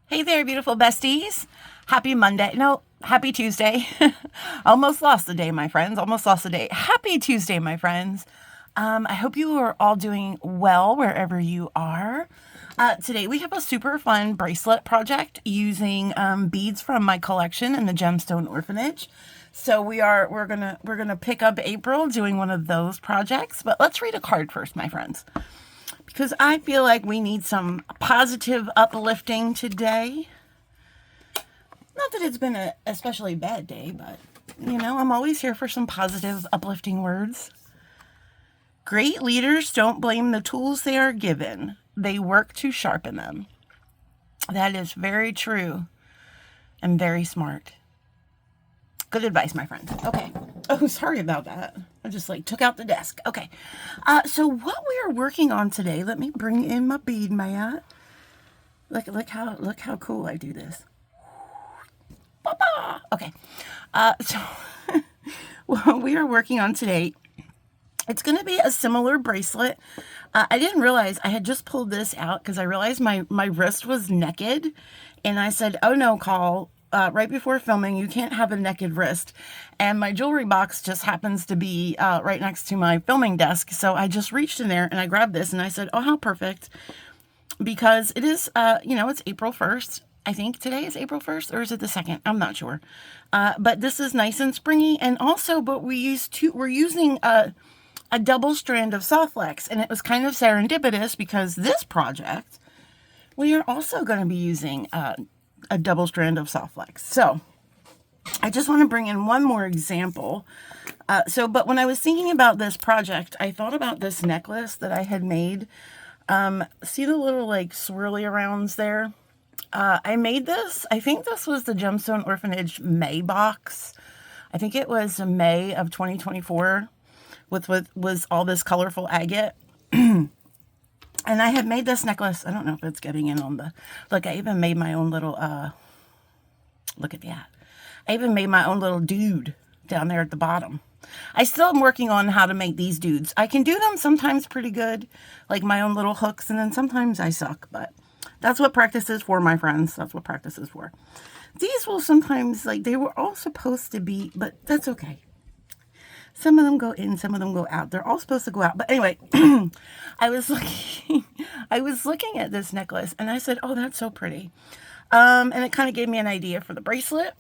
Hey there, beautiful besties. Happy Monday. No, happy Tuesday. Almost lost the day, my friends. Almost lost the day. Happy Tuesday, my friends. I hope you are all doing well wherever you are. Today we have a super fun bracelet project using beads from my collection in the Gemstone Orphanage. So we're gonna pick up April doing one of those projects. But let's read a card first, my friends, because I feel like we need some positive uplifting today. Not that it's been a especially bad day, but I'm always here for some positive, uplifting words. Great leaders don't blame the tools they are given. They work to sharpen them. That is very true and very smart. Good advice, my friend. Okay. Oh, sorry about that. I just took out the desk. Okay. So what we are working on today, let me bring in my bead mat. Look how cool I do this. Ba-ba! Okay. So what we are working on today, it's going to be a similar bracelet. I didn't realize I had just pulled this out because I realized my wrist was naked, and I said, "Oh no, Call. Right before filming, you can't have a naked wrist." And my jewelry box just happens to be right next to my filming desk. So I just reached in there and I grabbed this and I said, "Oh, how perfect." Because it is, it's April 1st. I think today is April 1st, or is it the 2nd? I'm not sure. But this is nice and springy. And also, but we're using a double strand of soft flex. And it was kind of serendipitous because this project, we are also going to be using a double strand of soft flex. So I just want to bring in one more example. But when I was thinking about this project, I thought about this necklace that I had made. See the little swirly arounds there? I made this. I think this was the Gemstone Orphanage May box. I think it was May of 2024 with was all this colorful agate. And I had made this necklace. I don't know if it's getting in on the... Look, I even made my own little... look at that. I even made my own little dude down there at the bottom. I still am working on how to make these dudes. I can do them sometimes pretty good, like my own little hooks, and then sometimes I suck. But that's what practice is for, my friends. That's what practice is for. These will sometimes, they were all supposed to be, but that's okay. Some of them go in, some of them go out. They're all supposed to go out. But anyway, I was looking at this necklace and I said, "Oh, that's so pretty." And it kind of gave me an idea for the bracelet.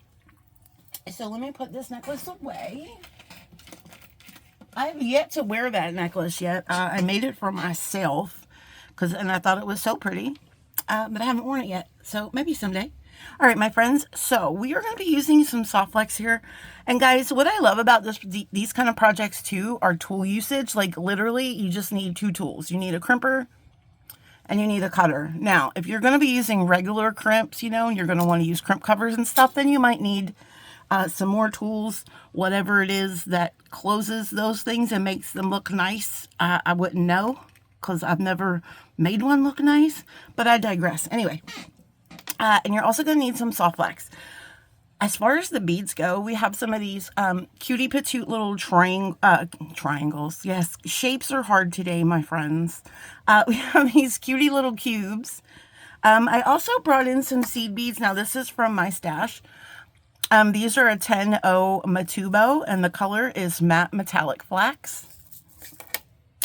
So let me put this necklace away. I have yet to wear that necklace yet. I made it for myself and I thought it was so pretty. But I haven't worn it yet. So maybe someday. All right, my friends, so we are going to be using some soft flex here. And guys, what I love about these kind of projects too are tool usage. Literally, you just need two tools. You need a crimper and you need a cutter. Now, if you're going to be using regular crimps, and you're going to want to use crimp covers and stuff, then you might need some more tools, whatever it is that closes those things and makes them look nice. I wouldn't know because I've never made one look nice, but I digress. Anyway. And you're also going to need some soft flex. As far as the beads go, we have some of these cutie patootie little triangles. Yes, shapes are hard today, my friends. We have these cutie little cubes. I also brought in some seed beads. Now, this is from my stash. These are a 10-0 Matubo, and the color is matte metallic flax.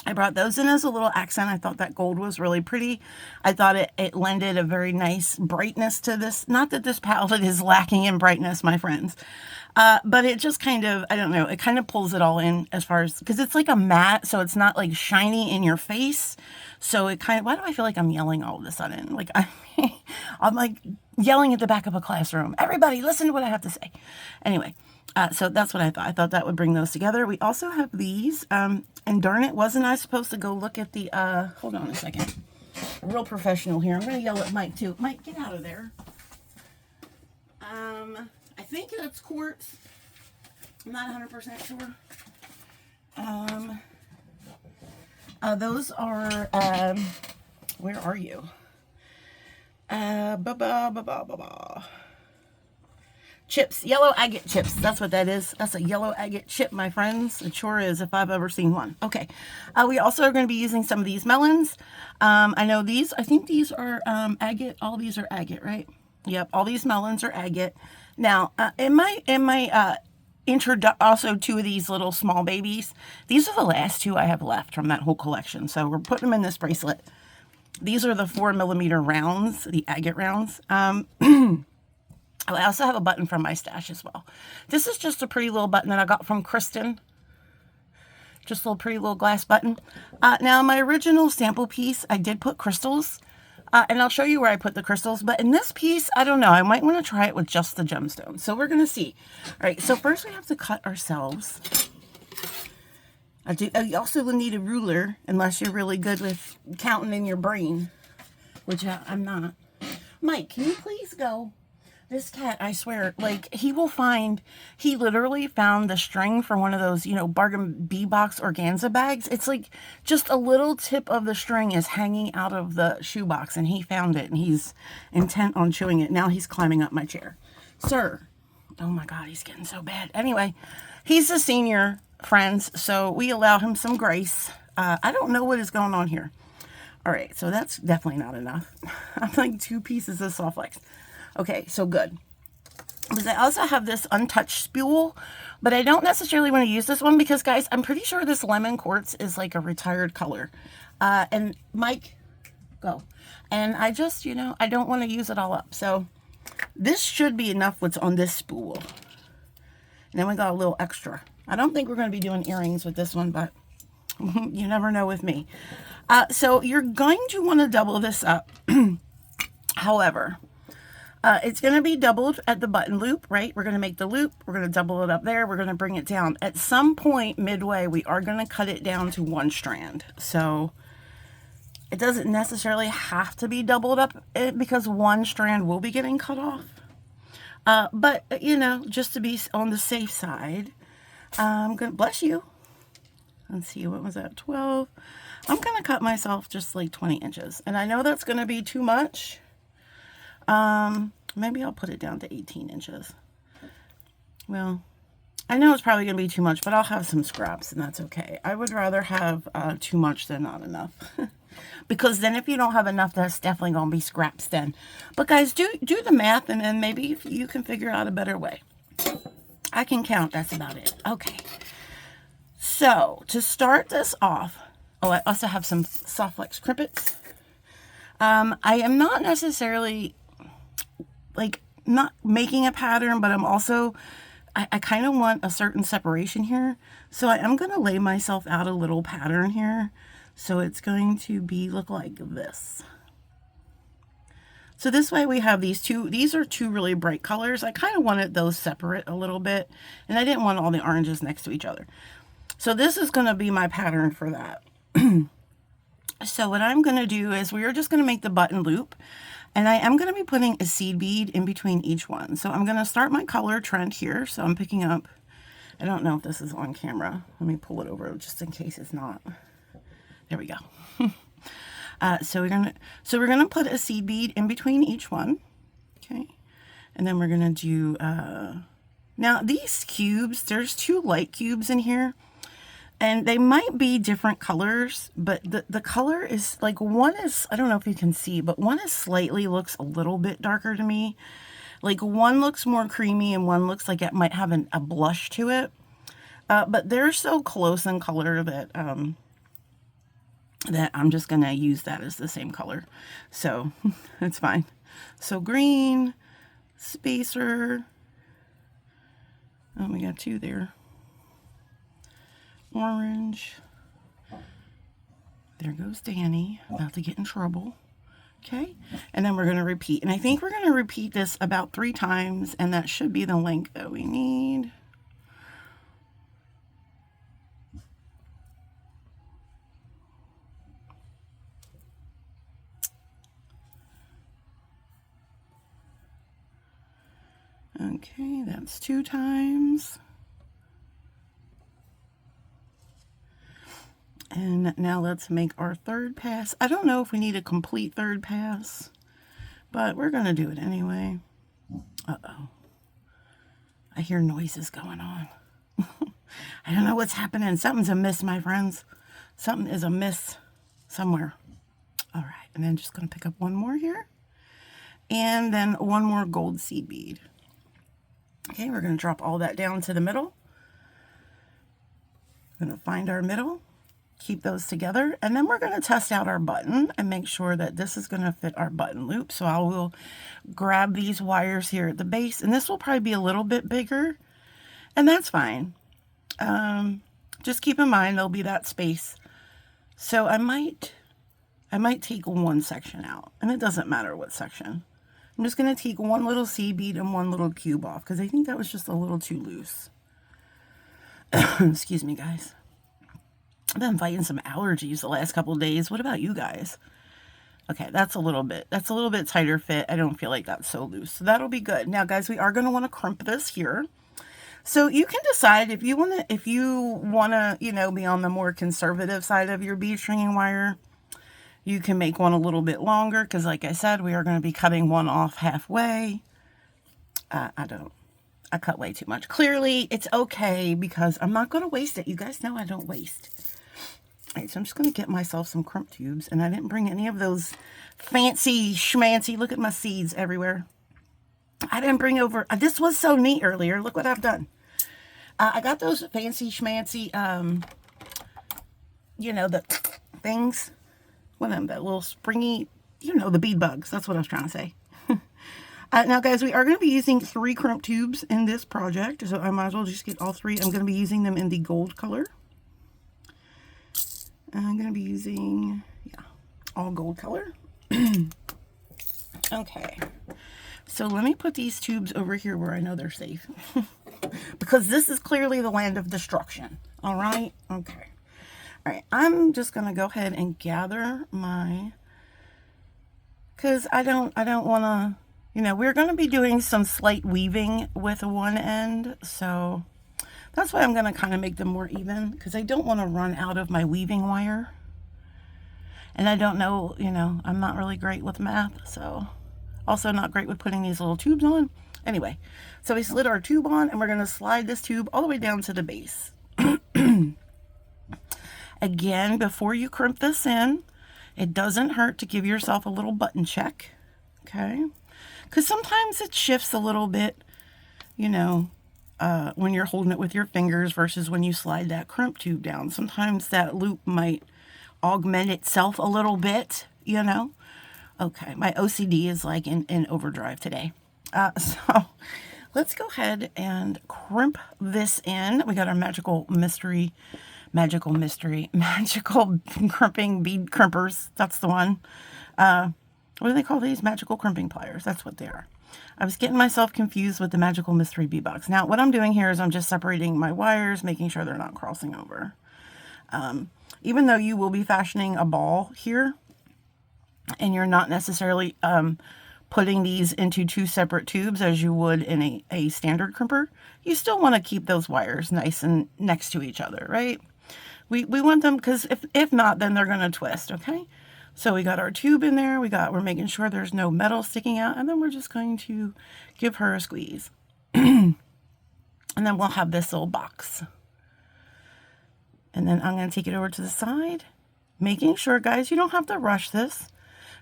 I brought those in as a little accent. I thought that gold was really pretty. I thought it lended a very nice brightness to this. Not that this palette is lacking in brightness, my friends. But it just kind of, I don't know, it kind of pulls it all in as far as, because it's like a matte, so it's not shiny in your face. So it kind of, why do I feel like I'm yelling all of a sudden? I'm yelling at the back of a classroom. Everybody, listen to what I have to say. Anyway. So that's what I thought. I thought that would bring those together. We also have these, and darn it, wasn't I supposed to go look at the, hold on a second. Real professional here. I'm going to yell at Mike too. Mike, get out of there. I think that's quartz. I'm not 100% sure. Those are, where are you? Chips, yellow agate chips. That's what that is. That's a yellow agate chip, my friends. It sure is, if I've ever seen one. Okay. We also are going to be using some of these melons. I know these, I think these are agate. All these are agate, right? Yep, all these melons are agate. Now, also two of these little small babies. These are the last two I have left from that whole collection. So we're putting them in this bracelet. These are the 4mm rounds, the agate rounds. I also have a button from my stash as well. This is just a pretty little button that I got from Kristen. Just a little pretty little glass button. Now, my original sample piece, I did put crystals. And I'll show you where I put the crystals. But in this piece, I don't know. I might want to try it with just the gemstones. So we're going to see. All right, so first we have to cut ourselves. You also will need a ruler, unless you're really good with counting in your brain, which I'm not. Mike, can you please go? This cat, I swear, like, he literally found the string for one of those, you know, bargain B-box organza bags. It's like just a little tip of the string is hanging out of the shoebox, and he found it, and he's intent on chewing it. Now he's climbing up my chair. Sir. Oh my God, he's getting so bad. Anyway, he's a senior, friends, so we allow him some grace. I don't know what is going on here. All right, so that's definitely not enough. I'm like 2 pieces of soft flex. Okay, so good. Because I also have this untouched spool, but I don't necessarily want to use this one because, guys, I'm pretty sure this lemon quartz is like a retired color. And Mike, go. And I just, you know, I don't want to use it all up. So this should be enough what's on this spool. And then we got a little extra. I don't think we're going to be doing earrings with this one, but you never know with me. So you're going to want to double this up. However, it's going to be doubled at the button loop, right? We're going to make the loop. We're going to double it up there. We're going to bring it down. At some point midway, we are going to cut it down to 1 strand. So it doesn't necessarily have to be doubled up because 1 strand will be getting cut off. But, you know, just to be on the safe side, I'm going to, bless you. Let's see, what was that, 12? I'm going to cut myself just like 20 inches. And I know that's going to be too much. Maybe I'll put it down to 18 inches. Well, I know it's probably going to be too much, but I'll have some scraps, and that's okay. I would rather have too much than not enough. Because then if you don't have enough, that's definitely going to be scraps then. But guys, do the math, and then maybe you can figure out a better way. I can count. That's about it. Okay. So, to start this off, oh, I also have some soft flex crimpets. I am not necessarily like not making a pattern, but I'm also, I kind of want a certain separation here. So I am going to lay myself out a little pattern here. So it's going to look like this. So this way we have these are 2 really bright colors. I kind of wanted those separate a little bit, and I didn't want all the oranges next to each other. So this is going to be my pattern for that. So what I'm going to do is we are just going to make the button loop, and I am going to be putting a seed bead in between each one. So I'm going to start my color trend here. So I'm picking up, I don't know if this is on camera. Let me pull it over just in case it's not. There we go. So we're gonna put a seed bead in between each one. Okay. And then we're going to do, now these cubes, there's 2 light cubes in here. And they might be different colors, but the color is like, one is, I don't know if you can see, but one is slightly looks a little bit darker to me. Like one looks more creamy and one looks like it might have a blush to it. But they're so close in color that, that I'm just going to use that as the same color. So it's fine. So green, spacer. Oh, we got 2 there. Orange. There goes Danny, about to get in trouble. Okay, and then we're going to repeat. And I think we're going to repeat this about 3 times, and that should be the length that we need. Okay, that's 2 times. And now let's make our 3rd pass. I don't know if we need a complete 3rd pass, but we're going to do it anyway. Uh-oh. I hear noises going on. I don't know what's happening. Something's amiss, my friends. Something is amiss somewhere. All right, and then just going to pick up 1 more here. and then one more gold seed bead. Okay, we're going to drop all that down to the middle. We're going to find our middle, keep those together, and then we're going to test out our button and make sure that this is going to fit our button loop. So I will grab these wires here at the base, and this will probably be a little bit bigger, and that's fine. Just keep in mind there'll be that space. So I might take one section out, and it doesn't matter what section. I'm just going to take one little seed bead and one little cube off because I think that was just a little too loose. Excuse me, guys. I've been fighting some allergies the last couple of days. What about you guys? Okay, that's a little bit tighter fit. I don't feel like that's so loose. So that'll be good. Now, guys, we are going to want to crimp this here. So you can decide if you want to, you know, be on the more conservative side of your bead stringing wire. You can make one a little bit longer because, like I said, we are going to be cutting one off halfway. I cut way too much. Clearly, it's okay because I'm not going to waste it. You guys know I don't waste. All right, so I'm just going to get myself some crimp tubes, and I didn't bring any of those fancy schmancy. Look at my seeds everywhere. I didn't bring over. This was so neat earlier. Look what I've done. I got those fancy schmancy, you know, the things. What are that little springy, you know, the bead bugs. That's what I was trying to say. Now, guys, we are going to be using 3 crimp tubes in this project, so I might as well just get all 3. I'm going to be using them in the gold color. I'm going to be using, yeah, all gold color. Okay, so let me put these tubes over here where I know they're safe. Because this is clearly the land of destruction. All right? Okay. All right, I'm just going to go ahead and gather my, because I don't want to, you know, we're going to be doing some slight weaving with one end, so that's why I'm going to kind of make them more even, because I don't want to run out of my weaving wire. And I don't know, you know, I'm not really great with math, so also not great with putting these little tubes on. Anyway, so we slid our tube on, and we're going to slide this tube all the way down to the base. Again, before you crimp this in, it doesn't hurt to give yourself a little button check, okay? Because sometimes it shifts a little bit, you know, when you're holding it with your fingers versus when you slide that crimp tube down. Sometimes that loop might augment itself a little bit, you know? Okay, my OCD is like in overdrive today. So let's go ahead and crimp this in. We got our magical crimping bead crimpers. That's the one. What do they call these? Magical crimping pliers. That's what they are. I was getting myself confused with the magical mystery bead box. Now, what I'm doing here is I'm just separating my wires, making sure they're not crossing over. Even though you will be fashioning a ball here, and you're not necessarily putting these into 2 separate tubes as you would in a standard crimper, you still want to keep those wires nice and next to each other, right? We want them, because if not, then they're going to twist, okay? So we got our tube in there, we're making sure there's no metal sticking out, and then we're just going to give her a squeeze. And then we'll have this little box. And then I'm going to take it over to the side, making sure, guys, you don't have to rush this.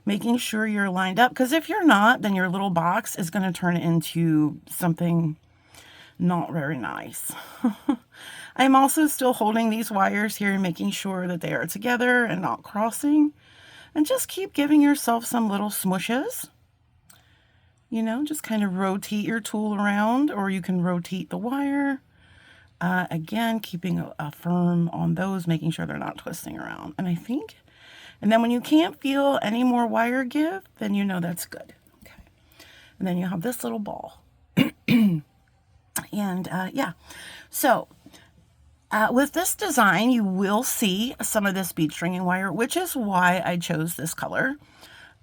Making sure you're lined up, because if you're not, then your little box is going to turn into something not very nice. I'm also still holding these wires here and making sure that they are together and not crossing. And just keep giving yourself some little smushes. You know, just kind of rotate your tool around, or you can rotate the wire. Again, keeping a firm on those, making sure they're not twisting around. And then when you can't feel any more wire give, then you know that's good. Okay. And then you have this little ball. And yeah, so with this design, you will see some of this bead stringing wire, which is why I chose this color.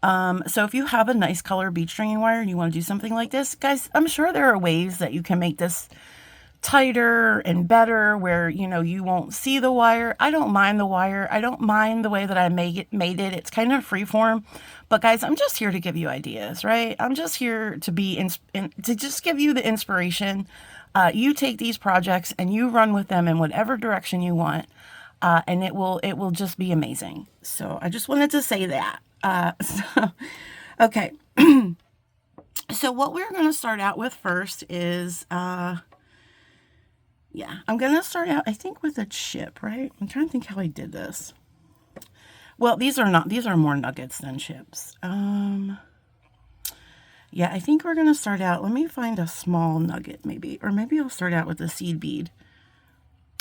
So if you have a nice color bead stringing wire and you want to do something like this, guys, I'm sure there are ways that you can make this tighter and better where, you know, you won't see the wire. I don't mind the wire. I don't mind the way that I made it. It's kind of freeform. But guys, I'm just here to give you ideas, right? I'm just here to be to just give you the inspiration. You take these projects and you run with them in whatever direction you want, and it will just be amazing. So I just wanted to say that. Okay. So what we're going to start out with first is, yeah, I'm going to start out, I think, with a chip, right? I'm trying to think how I did this. Well, these are more nuggets than chips. Yeah, I think we're going to start out, let me find a small nugget maybe, or maybe I'll start out with a seed bead.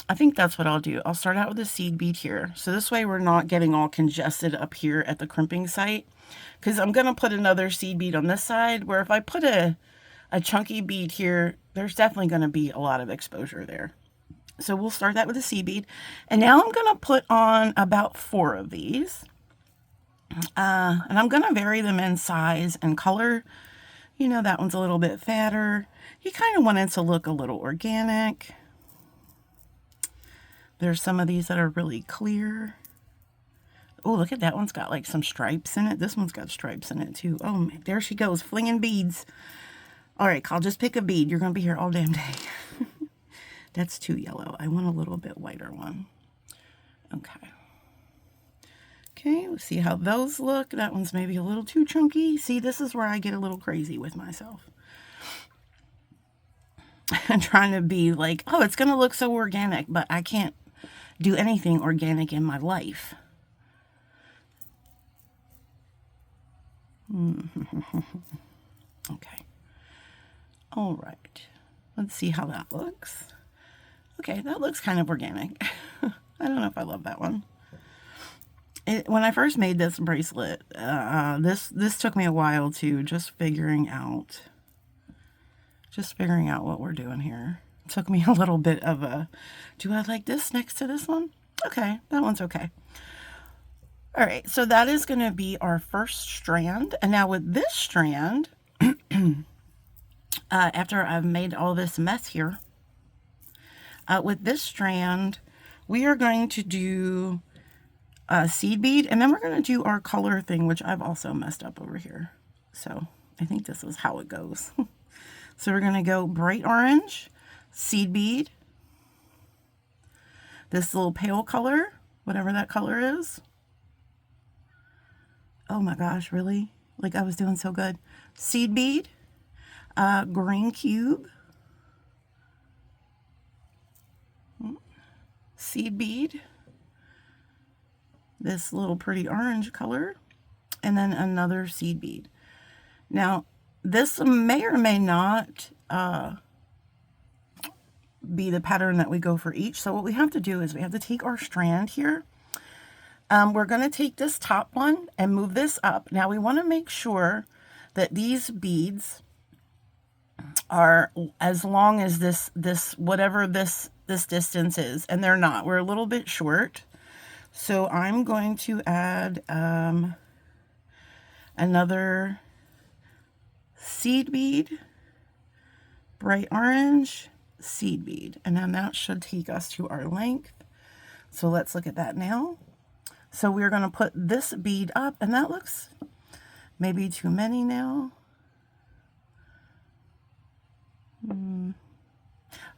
I think that's what I'll do. I'll start out with a seed bead here. So this way we're not getting all congested up here at the crimping site. Because I'm going to put another seed bead on this side, where if I put a chunky bead here, there's definitely going to be a lot of exposure there. So we'll start that with a seed bead. And now I'm going to put on about 4 of these. And I'm going to vary them in size and color. You know, that one's a little bit fatter. You kind of want it to look a little organic. There's some of these that are really clear. Oh, look at that one's got like some stripes in it. This one's got stripes in it too. Oh, there she goes, flinging beads. All right, I'll just pick a bead. You're going to be here all damn day. That's too yellow. I want a little bit whiter one. Okay. Okay, let's see how those look. That one's maybe a little too chunky. See, this is where I get a little crazy with myself. I'm trying to be like, oh, it's going to look so organic, but I can't do anything organic in my life. Okay. All right. Let's see how that looks. Okay, that looks kind of organic. I don't know if I love that one. When I first made this bracelet, this took me a while to just figuring out what we're doing here. It took me a little bit of a, do I like this next to this one? Okay, that one's okay. All right, so that is going to be our first strand. And now with this strand, after I've made all this mess here, with this strand, we are going to do a seed bead, and then we're going to do our color thing, which I've also messed up over here. So I think this is how it goes. So we're going to go bright orange, seed bead, this little pale color, whatever that color is. Oh my gosh, really? Like I was doing so good. Seed bead, green cube, seed bead, this little pretty orange color, and then another seed bead. Now, this may or may not be the pattern that we go for each. So what we have to do is we have to take our strand here. We're going to take this top one and move this up. Now we want to make sure that these beads are as long as whatever this distance is, and they're not. We're a little bit short. So I'm going to add another seed bead, bright orange, seed bead, and then that should take us to our length. So let's look at that now. So we're going to put this bead up, and that looks maybe too many now.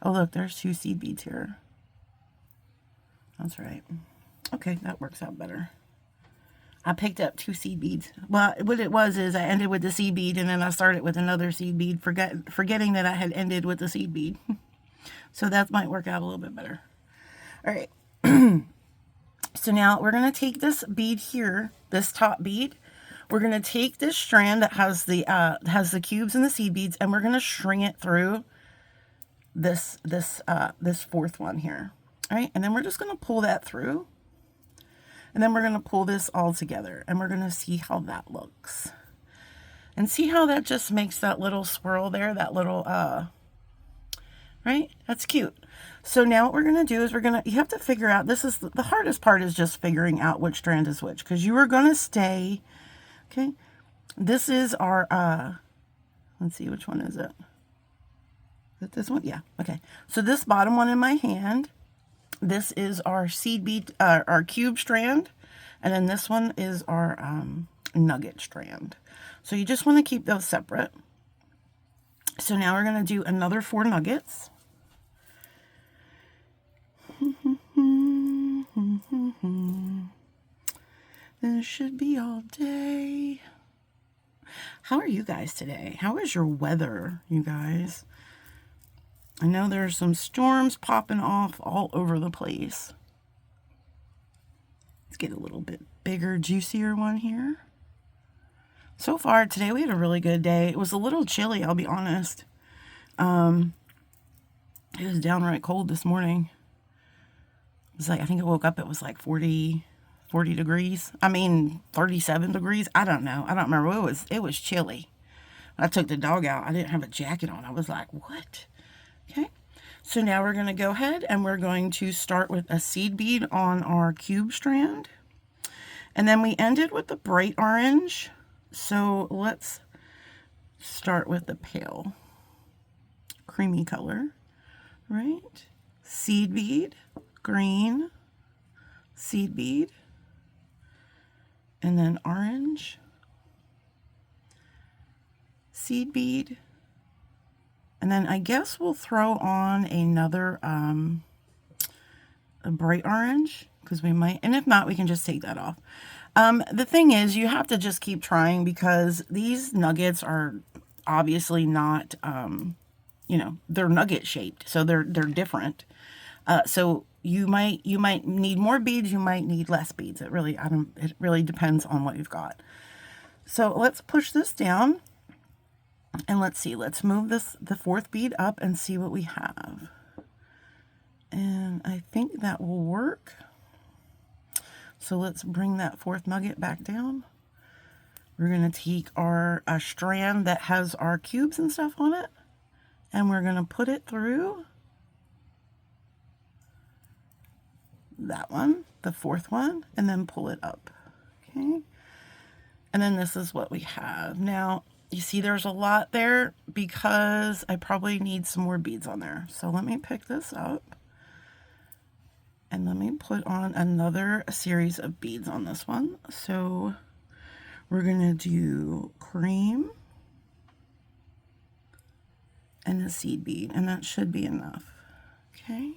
Oh, look, there's 2 seed beads here. That's right. Okay, that works out better. I picked up 2 seed beads. Well, what it was is I ended with the seed bead, and then I started with another seed bead, forgetting that I had ended with the seed bead. So that might work out a little bit better. All right. So now we're going to take this bead here, this top bead. We're going to take this strand that has the cubes and the seed beads, and we're going to string it through this 4th one here. All right, and then we're just going to pull that through, and then we're going to pull this all together, and we're going to see how that looks, and see how that just makes that little swirl there, that little right? That's cute. So now what we're going to do is you have to figure out, this is the hardest part, is just figuring out which strand is which, because you are going to stay, okay, this is our, let's see, which one is it? Is it this one? Yeah, okay. So this bottom one in my hand, this is our seed bead, our cube strand, and then this one is our nugget strand. So you just want to keep those separate. So now we're going to do another 4 nuggets. This should be all day. How are you guys today? How is your weather, you guys? I know there's some storms popping off all over the place. Let's get a little bit bigger, juicier one here. So far today we had a really good day. It was a little chilly, I'll be honest. It was downright cold this morning. It was like, I think I woke up, it was like 40 degrees. I mean, 37 degrees. I don't know. I don't remember. It was chilly. I took the dog out. I didn't have a jacket on. I was like, what? Okay. So now we're going to go ahead and we're going to start with a seed bead on our cube strand. And then we ended with the bright orange. So let's start with the pale creamy color, right? Seed bead, green, seed bead, and then orange, seed bead, and then I guess we'll throw on another a bright orange, because we might, and if not, we can just take that off. The thing is, you have to just keep trying, because these nuggets are obviously not, you know, they're nugget shaped, so they're different. So you might need more beads, you might need less beads. It really depends on what you've got. So let's push this down, and let's see. Let's move the fourth bead up and see what we have. And I think that will work. So let's bring that fourth nugget back down. We're going to take our strand that has our cubes and stuff on it, and we're going to put it through that one, the fourth one, and then pull it up. Okay. And then this is what we have. Now, you see there's a lot there because I probably need some more beads on there. So let me pick this up. And let me put on another series of beads on this one. So we're going to do cream and a seed bead, and that should be enough. Okay.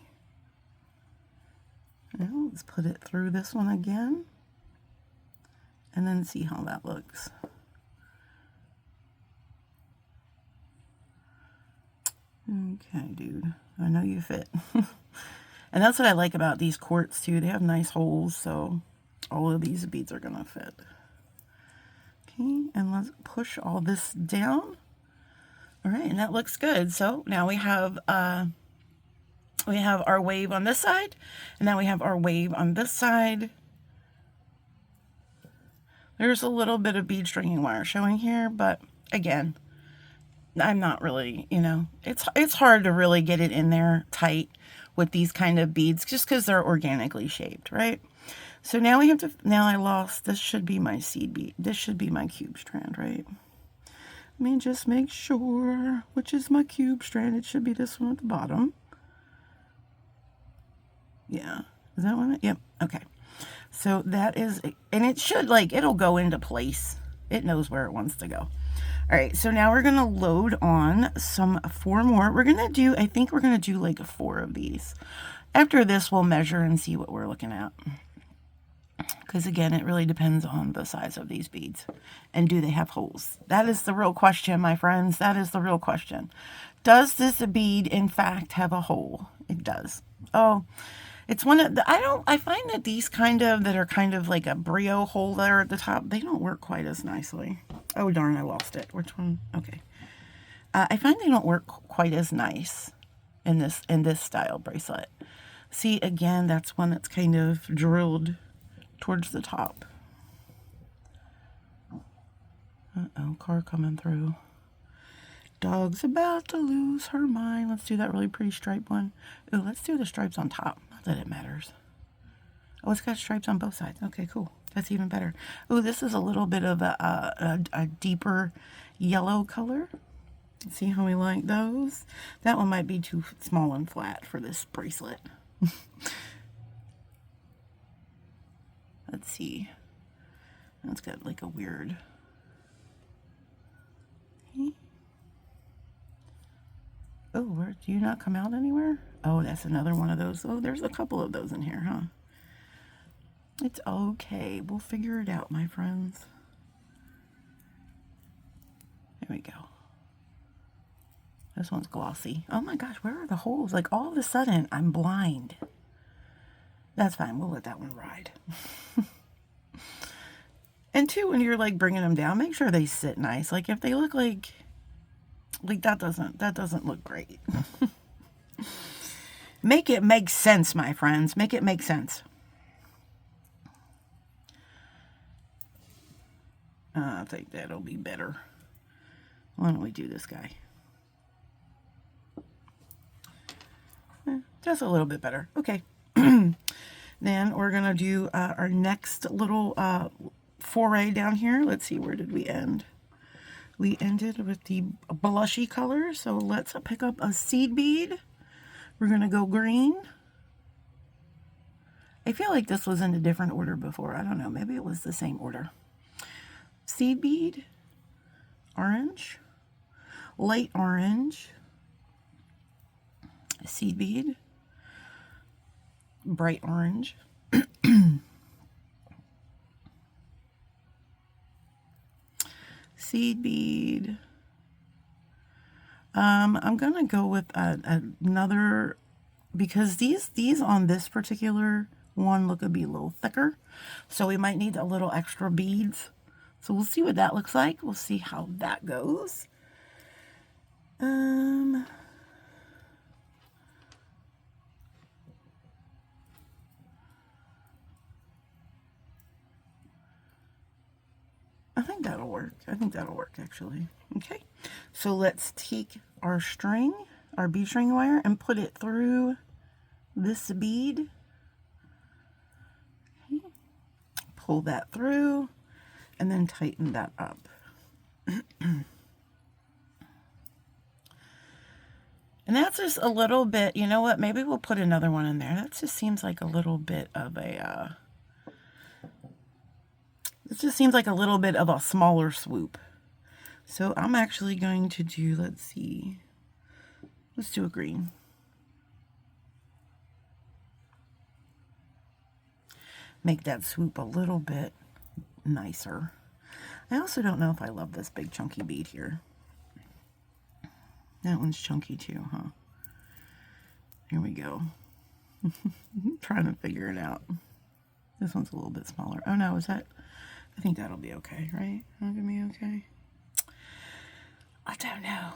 Now let's put it through this one again, and then see how that looks. Okay, dude, I know you fit. And that's what I like about these quartz too. They have nice holes, so all of these beads are gonna fit. Okay, and let's push all this down. All right, and that looks good. So now we have our wave on this side, and now we have our wave on this side. There's a little bit of bead stringing wire showing here, but again, I'm not really, you know, it's hard to really get it in there tight with these kind of beads just because they're organically shaped, right? So now we have to, now I lost, this should be my seed bead. This should be my cube strand, right? Let me just make sure which is my cube strand. It should be this one at the bottom. Yeah, is that one? Yep, okay. So that is, and it should, like, it'll go into place. It knows where it wants to go. All right, so now we're gonna load on four more. We're gonna do, I think we're gonna do like 4 of these. After this, we'll measure and see what we're looking at. Because again, it really depends on the size of these beads. And do they have holes? That is the real question, my friends. That is the real question. Does this bead, in fact, have a hole? It does. Oh, it's one of the, I find that these that are kind of like a brio hole there at the top, they don't work quite as nicely. Oh, darn, I lost it. Which one? Okay. I find they don't work quite as nice in this style bracelet. See, again, that's one that's kind of drilled towards the top. Uh-oh, car coming through. Dog's about to lose her mind. Let's do that really pretty stripe one. Ooh, let's do the stripes on top. Not that it matters. Oh, it's got stripes on both sides. Okay, cool. That's even better. Ooh, this is a little bit of a deeper yellow color. See how we like those? That one might be too small and flat for this bracelet. Let's see. That's got like a weird... Okay. Oh, where, do you not come out anywhere? Oh, that's another one of those. Oh, there's a couple of those in here, huh? It's okay. We'll figure it out, my friends. we go. This one's glossy. Oh my gosh, where are the holes? Like all of a sudden, I'm blind. That's fine. We'll let that one ride. And two, when you're like bringing them down, make sure they sit nice. Like if they look like that doesn't look great. Make it make sense, my friends. Make it make sense. I think that'll be better. Why don't we do this guy? Just a little bit better. Okay. Then we're going to do our next little foray down here. Let's see, where did we end? We ended with the blushy color. So let's pick up a seed bead. We're going to go green. I feel like this was in a different order before. I don't know. Maybe it was the same order. Seed bead, orange, light orange, seed bead, bright orange, seed bead. I'm gonna go with another, because these on this particular one look to be a little thicker, so we might need a little extra beads. So we'll see what that looks like. We'll see how that goes. I think that'll work. I think that'll work actually. Okay. So let's take our string, our bead string wire, and put it through this bead. Okay. Pull that through. And then tighten that up. And that's just a little bit, you know what, maybe we'll put another one in there. That just seems like a little bit of a, it just seems like a little bit of a smaller swoop. So I'm actually going to do, let's see, let's do a green. Make that swoop a little bit nicer. I also don't know if I love this big chunky bead here. That one's chunky too, huh? Here we go. Trying to figure it out. This one's a little bit smaller. Oh no, is that? I think that'll be okay, right? That'll be okay. I don't know.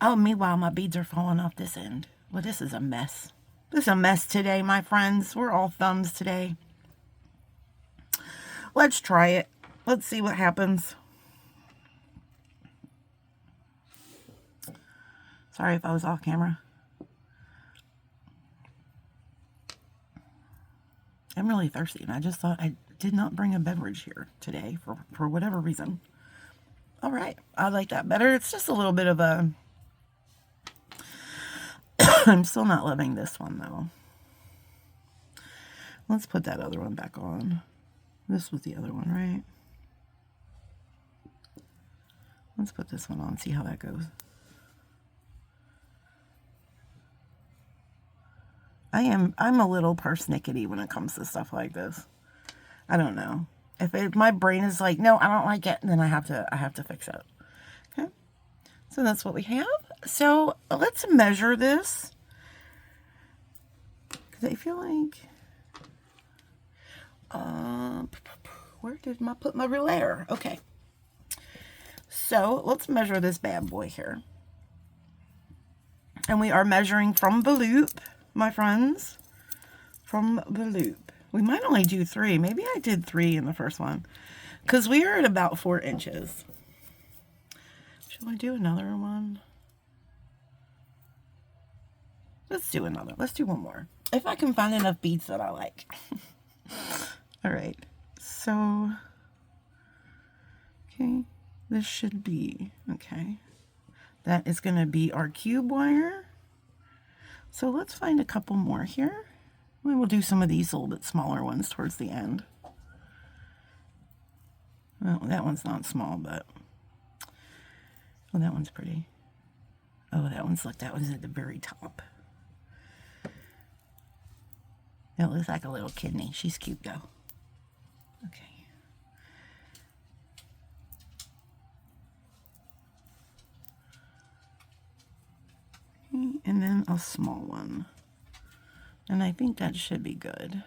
Oh, meanwhile, my beads are falling off this end. Well, this is a mess. This is a mess today, my friends. We're all thumbs today. Let's try it. Let's see what happens. Sorry if I was off camera. I'm really thirsty, and I just thought I did not bring a beverage here today for whatever reason. All right, I like that better. It's just a little bit of a... I'm still not loving this one, though. Let's put that other one back on. This was the other one, right? Let's put this one on, see how that goes. I'm a little persnickety when it comes to stuff like this. I don't know. If my brain is like, no, I don't like it, then I have to fix it. Okay. So that's what we have. So let's measure this. Because I feel like, where did I put my ruler? Okay. So let's measure this bad boy here. And we are measuring from the loop, my friends. From the loop. We might only do 3. Maybe I did 3 in the first one. Because we are at about 4 inches. Shall I do another one? Let's do another. Let's do one more. If I can find enough beads that I like. All right. So, okay. This should be, okay. That is going to be our cube wire. So let's find a couple more here. We will do some of these a little bit smaller ones towards the end. Well, that one's not small, but... Oh, that one's pretty. Oh, that one's, look, that one's at the very top. That looks like a little kidney. She's cute, though. Okay. Okay, and then a small one. And I think that should be good.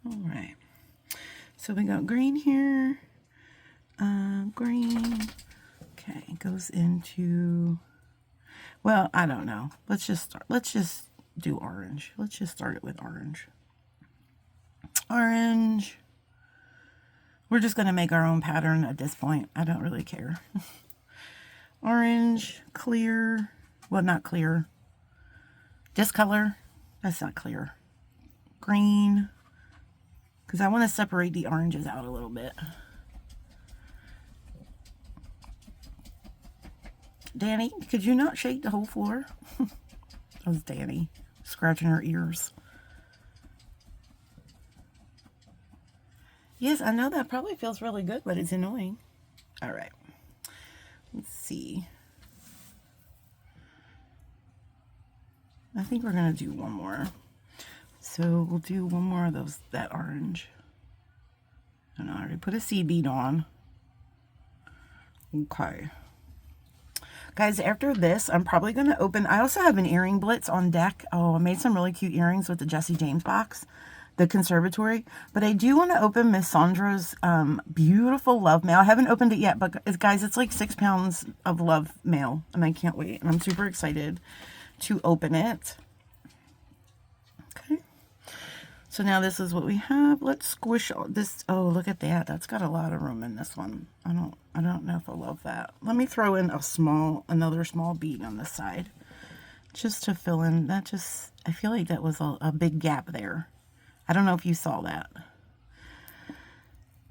All right. So we got green here. Green. Okay, it goes into, well, I don't know. Let's just do orange. Let's just start it with orange. Orange. We're just going to make our own pattern at this point. I don't really care. Orange, clear. Well, not clear. Discolor. That's not clear. Green. Because I want to separate the oranges out a little bit. Danny, could you not shake the whole floor? That was Danny scratching her ears. Yes, I know that probably feels really good, but it's annoying. All right. Let's see. I think we're going to do one more. So we'll do one more of those, that orange. And I already put a seed bead on. Okay. Guys, after this, I'm probably going to open, I also have an earring blitz on deck. Oh, I made some really cute earrings with the Jesse James box, the conservatory. But I do want to open Miss Sandra's beautiful love mail. I haven't opened it yet, but guys, it's like 6 pounds of love mail, and I can't wait. And I'm super excited to open it. Okay. So now this is what we have. Let's squish all this. Oh, look at that. That's got a lot of room in this one. I don't know if I love that. Let me throw in another small bead on this side, just to fill in. That just, I feel like that was a big gap there. I don't know if you saw that.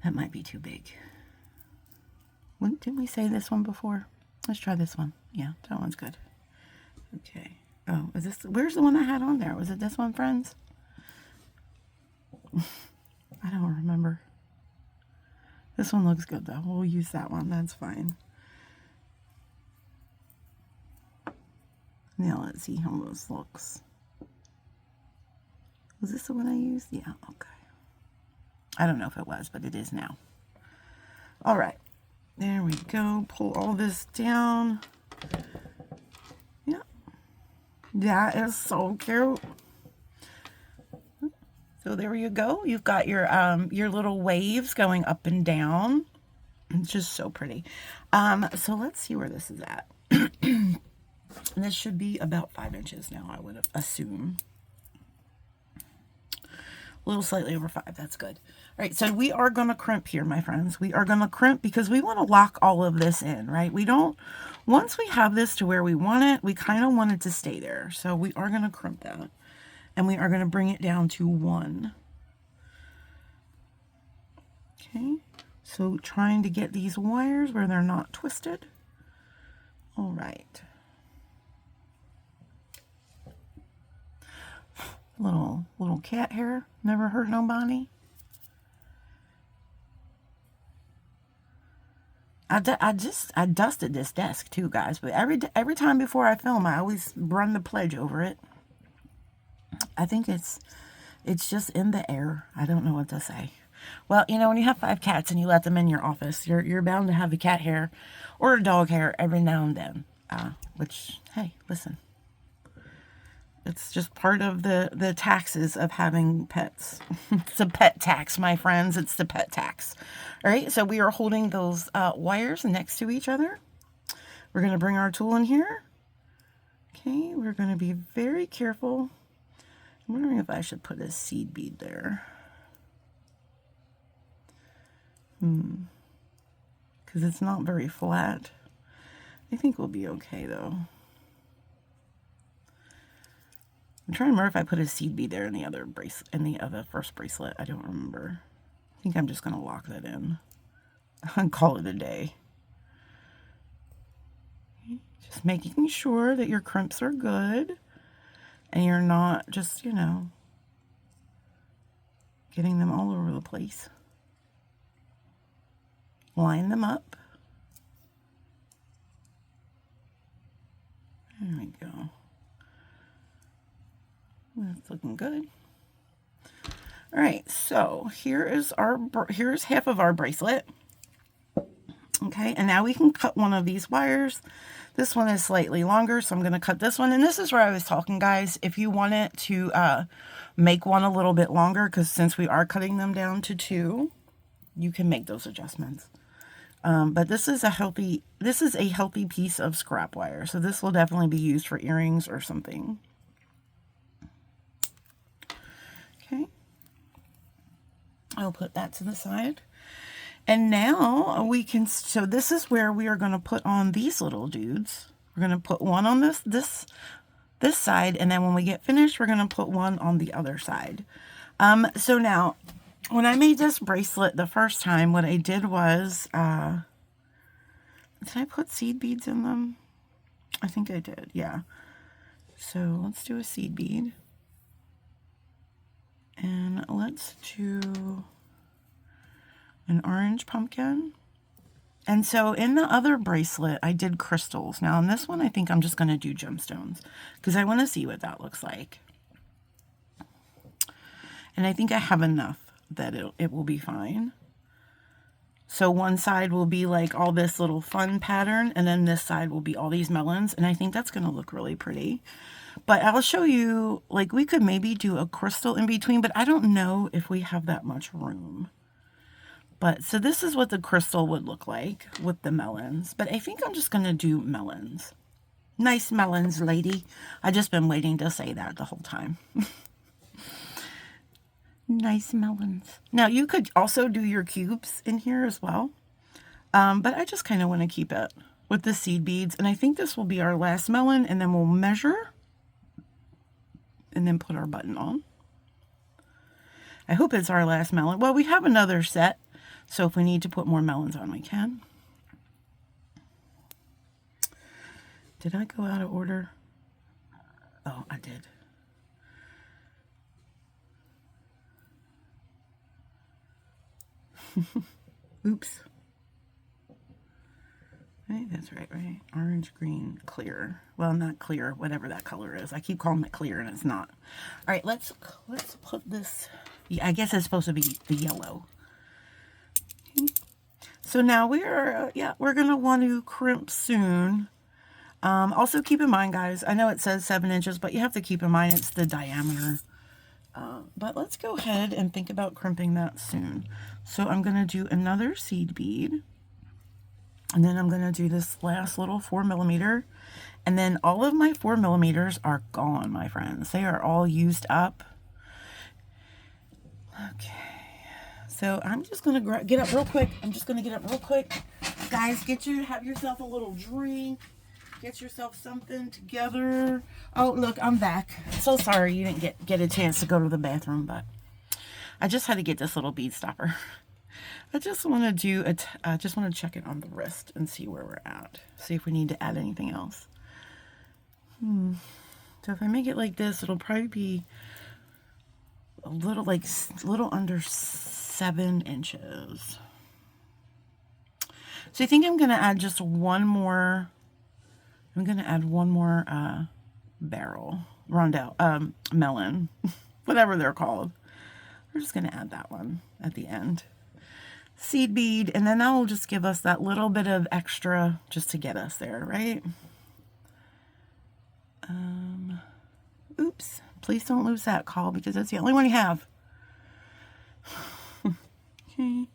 That might be too big. Didn't we say this one before? Let's try this one. Yeah, that one's good. Okay. Oh, is this, where's the one I had on there? Was it this one, friends? I don't remember. This one looks good though. We'll use that one. That's fine. Now let's see how this looks. Was this the one I used? Yeah, okay. I don't know if it was, but it is now. All right. There we go. Pull all this down. Yeah. That is so cute. So there you go. You've got your little waves going up and down. It's just so pretty. So let's see where this is at. And this should be about 5 inches now, I would assume. A little slightly over 5. That's good. All right, so we are going to crimp here, my friends. We are going to crimp because we want to lock all of this in, right? We don't, once we have this to where we want it, we kind of want it to stay there. So we are going to crimp that. And we are going to bring it down to 1. Okay, so trying to get these wires where they're not twisted. All right. Little cat hair, never hurt nobody. I dusted this desk too, guys, but every time before I film, I always run the pledge over it. I think it's just in the air. I don't know what to say. Well, you know, when you have 5 cats and you let them in your office, you're bound to have a cat hair or a dog hair every now and then. Which, hey, listen. It's just part of the taxes of having pets. It's a pet tax, my friends. It's the pet tax. All right, so we are holding those wires next to each other. We're going to bring our tool in here. Okay, we're going to be very careful. I'm wondering if I should put a seed bead there. Because it's not very flat. I think we'll be okay though. I'm trying to remember if I put a seed bead there in the other first bracelet. I don't remember. I think I'm just going to lock that in and call it a day. Just making sure that your crimps are good and you're not just, you know, getting them all over the place. Line them up. There we go. That's looking good. All right, so here's half of our bracelet. Okay, and now we can cut one of these wires. This one is slightly longer, so I'm going to cut this one. And this is where I was talking, guys. If you want it to make one a little bit longer, because since we are cutting them down to 2, you can make those adjustments. But this is a healthy piece of scrap wire. So this will definitely be used for earrings or something. Okay. I'll put that to the side. And now we can, so this is where we are going to put on these little dudes. We're going to put one on this side, and then when we get finished, we're going to put one on the other side. So now, when I made this bracelet the first time, what I did was, did I put seed beads in them? I think I did, yeah. So let's do a seed bead. And let's do an orange pumpkin. And so in the other bracelet, I did crystals. Now in this one, I think I'm just going to do gemstones because I want to see what that looks like. And I think I have enough that it will be fine. So one side will be like all this little fun pattern, and then this side will be all these melons. And I think that's going to look really pretty. But I'll show you, like we could maybe do a crystal in between, but I don't know if we have that much room. But so this is what the crystal would look like with the melons. But I think I'm just going to do melons. Nice melons, lady. I've just been waiting to say that the whole time. Nice melons. Now you could also do your cubes in here as well. But I just kind of want to keep it with the seed beads. And I think this will be our last melon. And then we'll measure. And then put our button on. I hope it's our last melon. Well, we have another set. So if we need to put more melons on, we can. Did I go out of order? Oh, I did. Oops. Right, that's right? Orange, green, clear. Well, not clear, whatever that color is. I keep calling it clear and it's not. All right, let's put this. Yeah, I guess it's supposed to be the yellow. So now we're going to want to crimp soon. Also keep in mind, guys, I know it says 7 inches, but you have to keep in mind it's the diameter. But let's go ahead and think about crimping that soon. So I'm going to do another seed bead. And then I'm going to do this last little 4mm. And then all of my 4mm are gone, my friends. They are all used up. Okay. So I'm just going to get up real quick. Guys, have yourself a little drink. Get yourself something together. Oh, look, I'm back. So sorry you didn't get a chance to go to the bathroom, but I just had to get this little bead stopper. I just want to do just want to check it on the wrist and see where we're at. See if we need to add anything else. So if I make it like this, it'll probably be a little under 7 inches. So I think I'm going to add just one more. I'm going to add one more melon, whatever they're called. We're just going to add that one at the end. Seed bead, and then that will just give us that little bit of extra just to get us there, right? Oops. Please don't lose that call because that's the only one you have. Okay.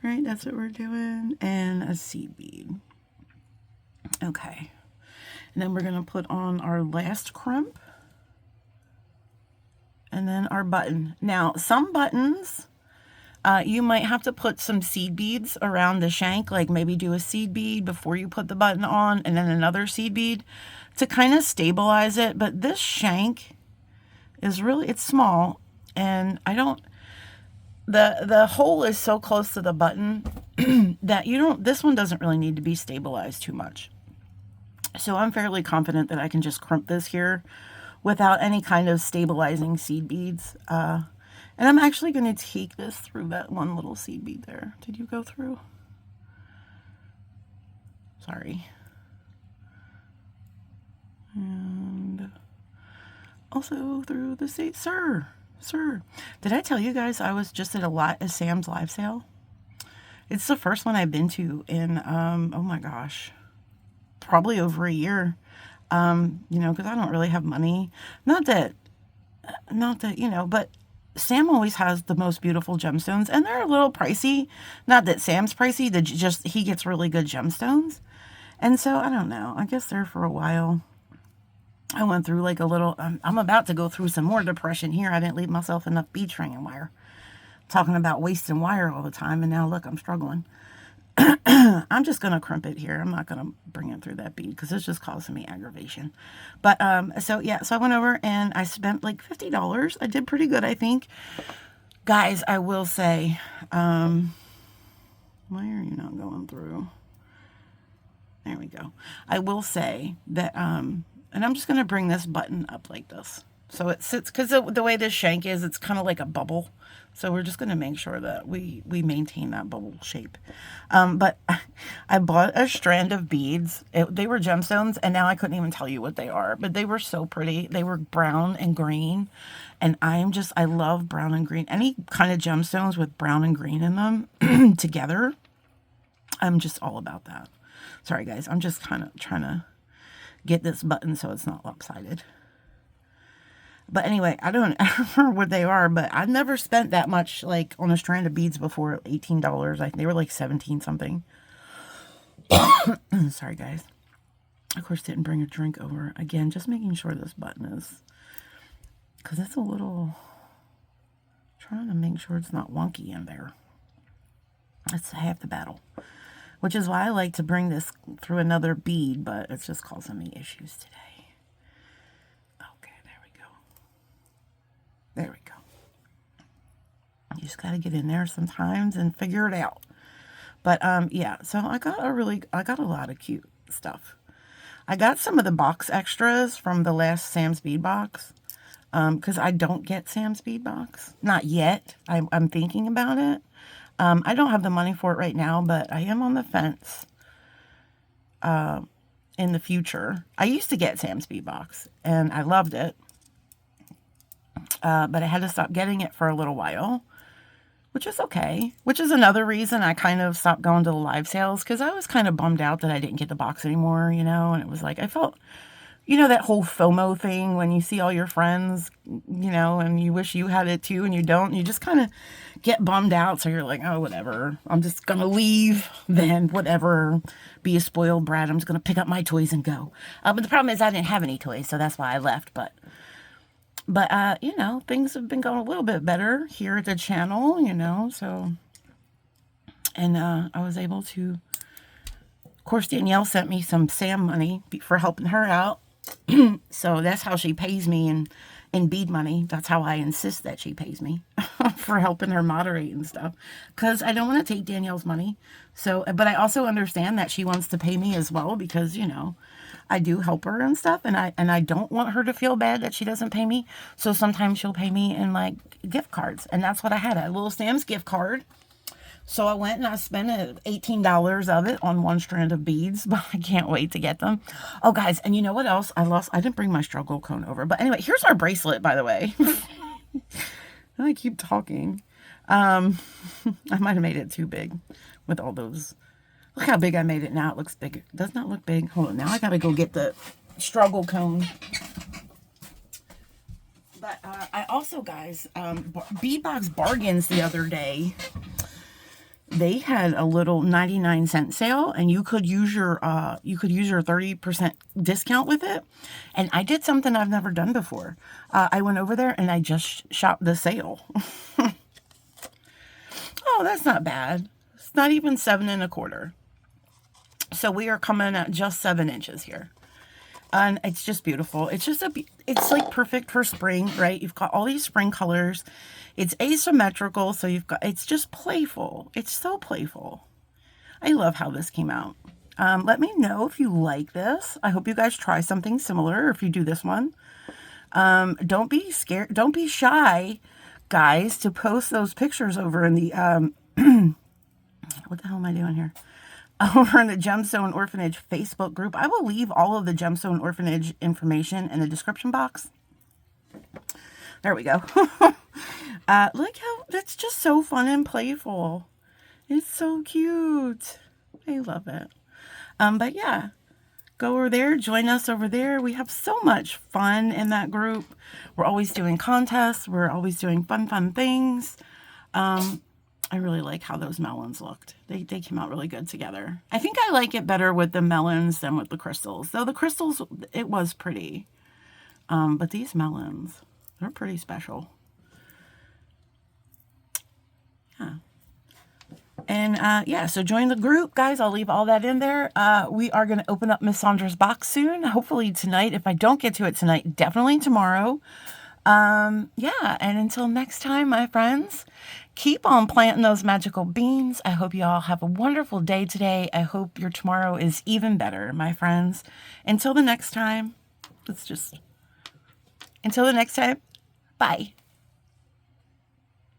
Right, that's what we're doing. And a seed bead. Okay. And then we're going to put on our last crimp. And then our button. Now, some buttons, you might have to put some seed beads around the shank, like maybe do a seed bead before you put the button on, and then another seed bead to kind of stabilize it. But this shank is it's small, and the hole is so close to the button that this one doesn't really need to be stabilized too much. So I'm fairly confident that I can just crimp this here without any kind of stabilizing seed beads. And I'm actually going to take this through that one little seed bead there. Did you go through? Sorry. And also through the seed. Sir, did I tell you guys I was just at a Sam's live sale? It's the first one I've been to in, oh my gosh, probably over a year. You know, because I don't really have money. Not that, you know, but Sam always has the most beautiful gemstones, and they're a little pricey. Not that Sam's pricey, just he gets really good gemstones. And so, I don't know. I guess there for a while, I went through like a little, I'm about to go through some more depression here. I didn't leave myself enough bead string wire. Talking about wasting wire all the time, and now look, I'm struggling. I'm just going to crimp it here. I'm not going to bring it through that bead because it's just causing me aggravation. But, so yeah, so I went over and I spent like $50. I did pretty good, I think. Guys, I will say, why are you not going through? There we go. I will say that, and I'm just going to bring this button up like this. So it sits, because the way this shank is, it's kind of like a bubble. So we're just going to make sure that we maintain that bubble shape. But I bought a strand of beads. They were gemstones, and now I couldn't even tell you what they are. But they were so pretty. They were brown and green. And I love brown and green. Any kind of gemstones with brown and green in them together, I'm just all about that. Sorry, guys. I'm just kind of trying to get this button so it's not lopsided. But anyway, I don't remember what they are, but I've never spent that much, like, on a strand of beads before. $18. They were like 17 something. Sorry, guys. Of course, didn't bring a drink over. Again, just making sure this button is, because it's a little, trying to make sure it's not wonky in there. That's half the battle. Which is why I like to bring this through another bead, but it's just causing me issues today. There we go. You just got to get in there sometimes and figure it out. But, yeah, so I got a lot of cute stuff. I got some of the box extras from the last Sam's Bead box. Because I don't get Sam's Bead box. Not yet. I'm thinking about it. I don't have the money for it right now, but I am on the fence. In the future. I used to get Sam's Bead box, and I loved it. But I had to stop getting it for a little while, which is okay. Which is another reason I kind of stopped going to the live sales, because I was kind of bummed out that I didn't get the box anymore, you know, and it was like, I felt, you know, that whole FOMO thing when you see all your friends, you know, and you wish you had it too and you don't, and you just kind of get bummed out. So you're like, oh, whatever, I'm just going to leave then, whatever, be a spoiled brat. I'm just going to pick up my toys and go. But the problem is I didn't have any toys, so that's why I left. But, you know, things have been going a little bit better here at the channel, you know, so, and, I was able to, of course, Danielle sent me some Sam money for helping her out, so that's how she pays me in bead money. That's how I insist that she pays me for helping her moderate and stuff, because I don't want to take Danielle's money, so, but I also understand that she wants to pay me as well, because, you know, I do help her and stuff, and I don't want her to feel bad that she doesn't pay me. So sometimes she'll pay me in like gift cards, and that's what I had, a little Sam's gift card. So I went and I spent $18 of it on one strand of beads, but I can't wait to get them. Oh, guys, and you know what else? I didn't bring my struggle cone over, but anyway, here's our bracelet, by the way. I keep talking. I might have made it too big with all those. Look how big I made it now. It looks big. It does not look big. Hold on. Now I got to go get the struggle cone. But I also, guys, Beadbox Bargains the other day, they had a little 99-cent sale, and you could use your 30% discount with it. And I did something I've never done before. I went over there and I just shopped the sale. Oh, that's not bad. It's not even 7 1/4. So we are coming at just 7 inches here. And it's just beautiful. It's just it's like perfect for spring, right? You've got all these spring colors. It's asymmetrical, so it's just playful. It's so playful. I love how this came out. Let me know if you like this. I hope you guys try something similar if you do this one. Don't be scared. Don't be shy, guys, to post those pictures over in the, what the hell am I doing here? Over in the Gemstone Orphanage Facebook group. I will leave all of the Gemstone Orphanage information in the description box. There we go. Look how, that's just so fun and playful. It's so cute. I love it. But yeah, go over there, join us over there. We have so much fun in that group. We're always doing contests. We're always doing fun things. I really like how those melons looked. They came out really good together. I think I like it better with the melons than with the crystals. Though the crystals, it was pretty. But these melons, they're pretty special. Yeah. And yeah, so join the group, guys. I'll leave all that in there. We are going to open up Miss Sandra's box soon. Hopefully tonight. If I don't get to it tonight, definitely tomorrow. Yeah, and until next time, my friends, keep on planting those magical beans. I hope you all have a wonderful day today. I hope your tomorrow is even better, my friends. Until the next time, until the next time, bye.